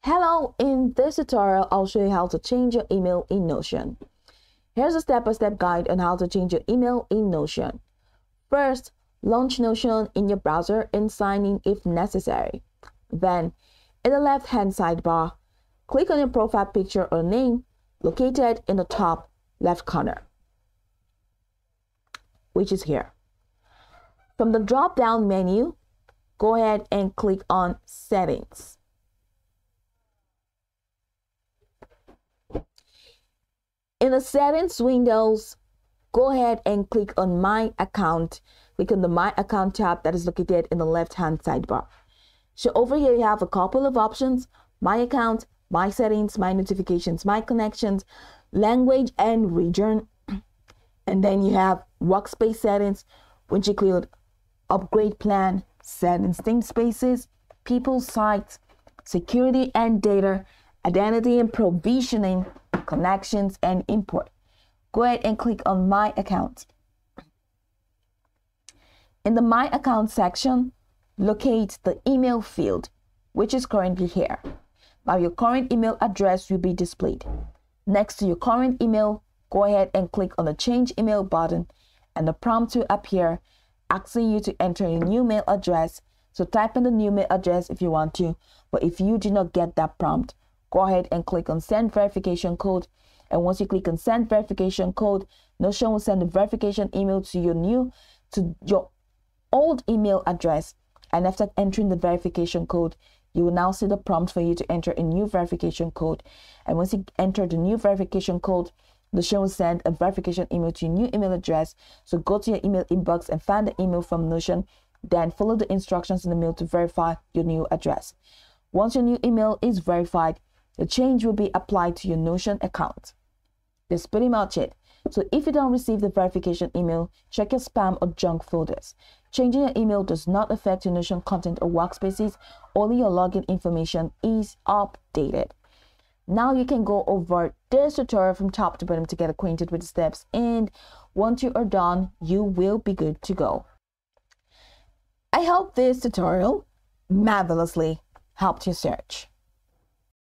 Hello, in this tutorial, I'll show you how to change your email in Notion. Here's a step-by-step guide on how to change your email in Notion. First, launch Notion in your browser and sign in if necessary. Then, in the left-hand sidebar, click on your profile picture or name located in the top left corner, which is here. From the drop-down menu, go ahead and click on Settings. In the settings windows, go ahead and click on My Account. Click on the My Account tab that is located in the left-hand sidebar. So over here, you have a couple of options: My Account, My Settings, My Notifications, My Connections, Language and Region. And then you have Workspace Settings, which include Upgrade Plan, Settings Namespaces, People Sites, Security and Data, Identity and Provisioning, Connections and Import. Go ahead and click on My Account. In the My Account section, locate the email field, which is currently here. Now your current email address will be displayed. Next to your current email, go ahead and click on the Change Email button, and the prompt will appear asking you to enter a new mail address. So type in the new mail address if you want to, but if you do not get that prompt, go ahead and click on Send Verification Code. And once you click on Send Verification Code, Notion will send a verification email to your old email address. And after entering the verification code, you will now see the prompt for you to enter a new verification code. And once you enter the new verification code, Notion will send a verification email to your new email address. So go to your email inbox and find the email from Notion. Then follow the instructions in the mail to verify your new address. Once your new email is verified, the change will be applied to your Notion account. That's pretty much it. So if you don't receive the verification email, check your spam or junk folders. Changing your email does not affect your Notion content or workspaces. Only your login information is updated. Now you can go over this tutorial from top to bottom to get acquainted with the steps. And once you are done, you will be good to go. I hope this tutorial marvelously helped your search.